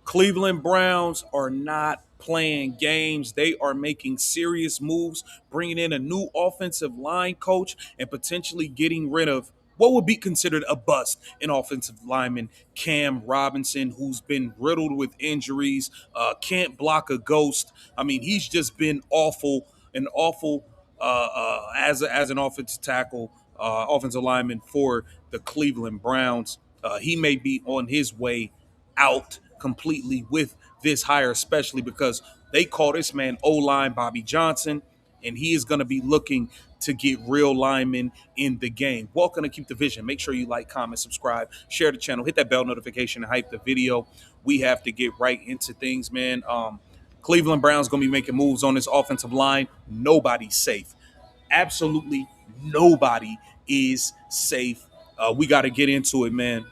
Cleveland Browns are not playing games. They are making serious moves, bringing in a new offensive line coach and potentially getting rid of what would be considered a bust in offensive lineman Cam Robinson, who's been riddled with injuries, can't block a ghost. I mean, he's just been awful, an awful as an offensive tackle, offensive lineman for the Cleveland Browns. He may be on his way out completely with this hire, especially because they call this man O-line Bobby Johnson, and he is going to be looking to get real linemen in the game. Welcome to Keep the Vision. Make sure you like, comment, subscribe, share the channel, hit that bell notification, and hype the video. We have to get right into things, man. Cleveland Browns going to be making moves on this offensive line. Nobody's safe. Absolutely nobody is safe. We got to get into it, man.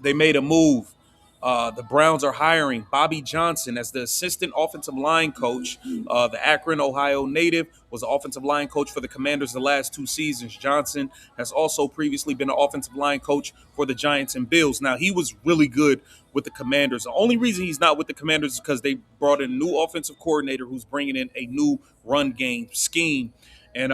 They made a move. The Browns are hiring Bobby Johnson as the assistant offensive line coach. The Akron, Ohio native was the offensive line coach for the Commanders the last 2 seasons. Johnson has also previously been an offensive line coach for the Giants and Bills. Now, he was really good with the Commanders. The only reason he's not with the Commanders is because they brought in a new offensive coordinator who's bringing in a new run game scheme. And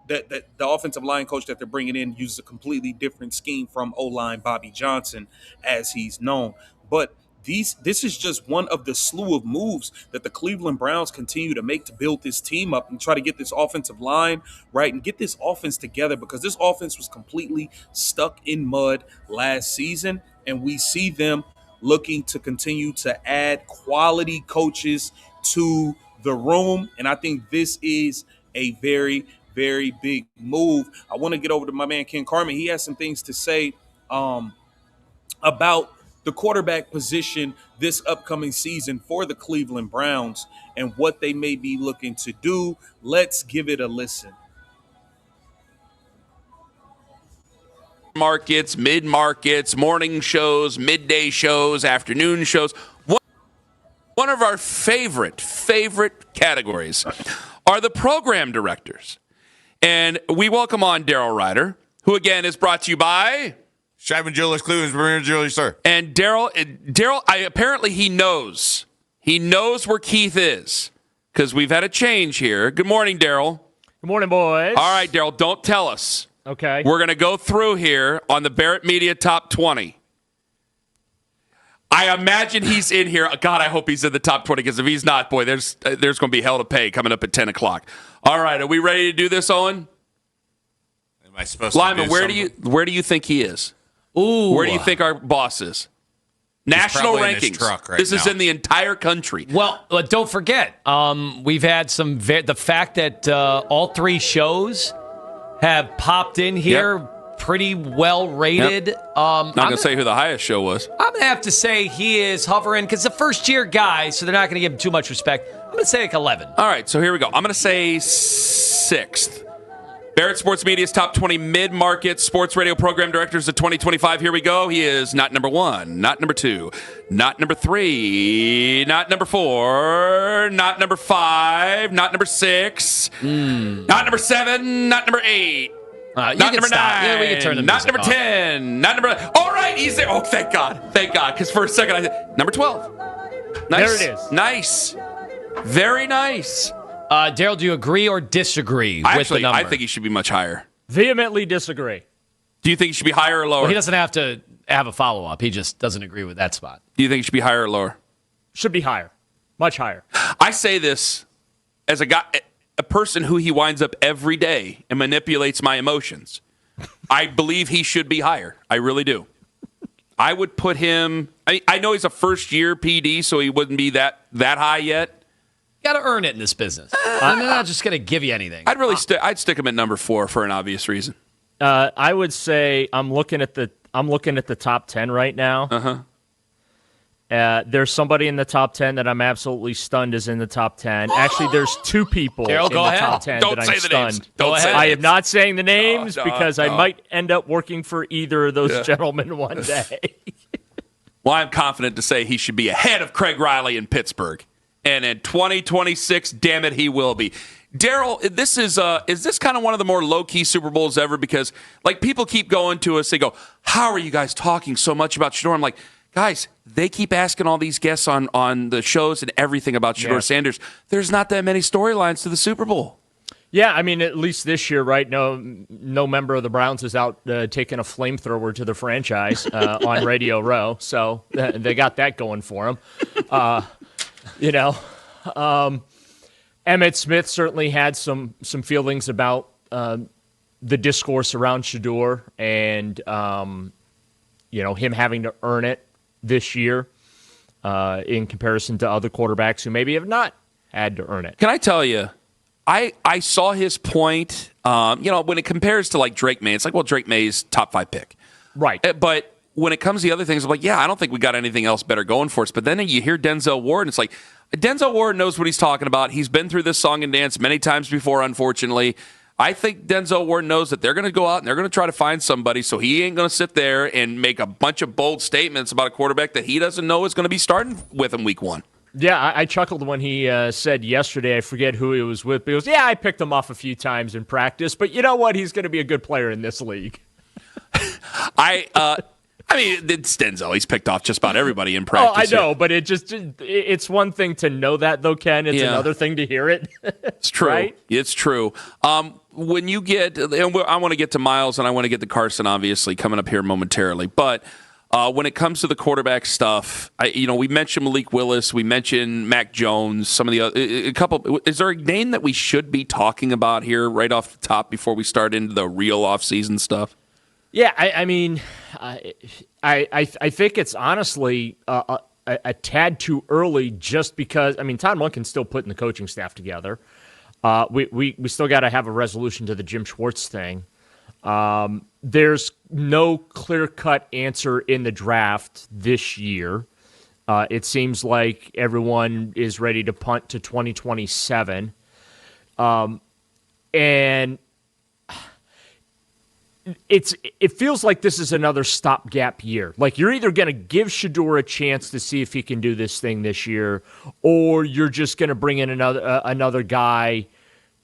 the offensive line coach that they're bringing in uses a completely different scheme from O-line Bobby Johnson, as he's known. But this is just one of the slew of moves that the Cleveland Browns continue to make to build this team up and try to get this offensive line right and get this offense together, because this offense was completely stuck in mud last season, and we see them looking to continue to add quality coaches to the room. And I think this is a very, very big move. I want to get over to my man Ken Carmen. He has some things to say about the quarterback position this upcoming season for the Cleveland Browns and what they may be looking to do. Let's give it a listen. Markets, mid-markets, morning shows, midday shows, afternoon shows. One of our favorite categories are the program directors. And we welcome on Daryl Ryder, who again is brought to you by Scheiben Jewelers, Cleveland's premier jewelry store. And Daryl, apparently he knows where Keith is, because we've had a change here. Good morning, Daryl. Good morning, boys. All right, Daryl, don't tell us. Okay. We're going to go through here on the Barrett Media Top 20. I imagine he's in here. God, I hope he's in the top 20, because if he's not, boy, there's going to be hell to pay coming up at 10 o'clock. All right, are we ready to do this, Owen? Am I supposed to Lyman, do where something? do you think he is? Ooh. Where do you think our boss is? National probably in his rankings. truck right This is now. in the entire country. Well, don't forget, we've had some the fact that all 3 shows have popped in here. Pretty well rated. Not going to say who the highest show was. I'm going to have to say he is hovering, because the first-year guy, so they're not going to give him too much respect. I'm going to say like 11. All right, so here we go. I'm going to say 6th. Barrett Sports Media's top 20 mid-market sports radio program directors of 2025. Here we go. He is not number 1, not number 2, not number 3, not number 4, not number 5, not number 6, not number 7, not number 8. Not number 9. Yeah, we can turn the not music number off. 10. Not number. All right, he's there. Oh, thank God. Thank God. Because for a second, I said, number 12. Nice. There it is. Nice. Very nice. Daryl, do you agree or disagree with the number? I think he should be much higher. Vehemently disagree. Do you think he should be higher or lower? Well, he doesn't have to have a follow-up. He just doesn't agree with that spot. Do you think he should be higher or lower? Should be higher. Much higher. I say this as a person who he winds up every day and manipulates my emotions. I believe he should be higher. I really do. I would put him. I know he's a first-year PD, so he wouldn't be that high yet. You got to earn it in this business. I'm not just going to give you anything. I'd stick him at number 4 for an obvious reason. I would say I'm looking at the top 10 right now. There's somebody in the top 10 that I'm absolutely stunned is in the top 10. Actually, there's 2 people Daryl, in go the ahead. top 10 Don't that say I'm the names. stunned. Don't say the I am names. not saying the names No, because I might end up working for either of those gentlemen one day. Well, I'm confident to say he should be ahead of Craig Riley in Pittsburgh. And in 2026, damn it, he will be. Daryl, this is this kind of one of the more low-key Super Bowls ever? Because, like, people keep going to us. They go, how are you guys talking so much about Shedeur? I'm like, Guys, they keep asking all these guests on the shows and everything about Shedeur Sanders. There's not that many storylines to the Super Bowl. Yeah, I mean, at least this year, right? No member of the Browns is out taking a flamethrower to the franchise on Radio Row, so they got that going for them. Emmitt Smith certainly had some feelings about the discourse around Shedeur and him having to earn it this year in comparison to other quarterbacks who maybe have not had to earn it. Can I tell you? I saw his point, when it compares to like Drake May, it's like, well, Drake May's top 5 pick. Right. But when it comes to the other things, I'm like, I don't think we got anything else better going for us. But then you hear Denzel Ward, and it's like, Denzel Ward knows what he's talking about. He's been through this song and dance many times before, unfortunately. I think Denzel Ward knows that they're going to go out and they're going to try to find somebody, so he ain't going to sit there and make a bunch of bold statements about a quarterback that he doesn't know is going to be starting with him week 1. Yeah, I chuckled when he said yesterday, I forget who he was with, but he goes, I picked him off a few times in practice, but you know what? He's going to be a good player in this league. It's Denzel. He's picked off just about everybody in practice. Oh, I know, but it's one thing to know that, though, Ken. It's another thing to hear it. It's true. Right? It's true. When you get, and I want to get to Miles and I want to get to Carson, obviously, coming up here momentarily, but when it comes to the quarterback stuff, we mentioned Malik Willis, we mentioned Mac Jones, some of the other, a couple. Is there a name that we should be talking about here right off the top before we start into the real offseason stuff? Yeah, I think it's honestly a tad too early, just because Todd Monken's still putting the coaching staff together. We still got to have a resolution to the Jim Schwartz thing. There's no clear-cut answer in the draft this year. It seems like everyone is ready to punt to 2027. And it feels like this is another stopgap year. Like, you're either going to give Shedeur a chance to see if he can do this thing this year, or you're just going to bring in another guy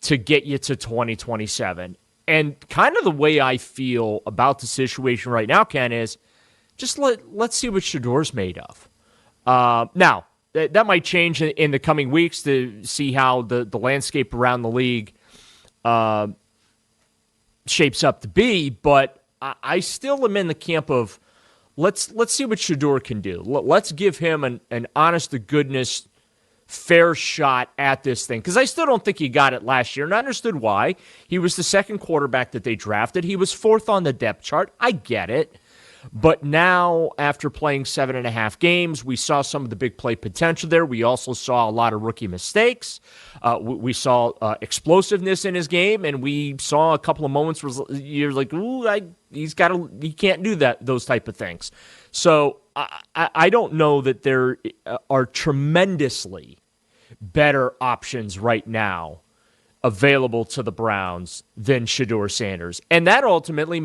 to get you to 2027. And kind of the way I feel about the situation right now, Ken, is just let's see what Shedeur's made of. Now, that might change in the coming weeks to see how the landscape around the league shapes up to be, but I still am in the camp of let's see what Shedeur can do. Let's give him an honest-to-goodness, fair shot at this thing, because I still don't think he got it last year, and I understood why. He was the second quarterback that they drafted. He was 4th on the depth chart. I get it. But now, after playing 7.5 games, we saw some of the big play potential there. We also saw a lot of rookie mistakes. We saw explosiveness in his game, and we saw a couple of moments where you're like, "Ooh, he can't do those type of things." So I don't know that there are tremendously better options right now available to the Browns than Shedeur Sanders, and that ultimately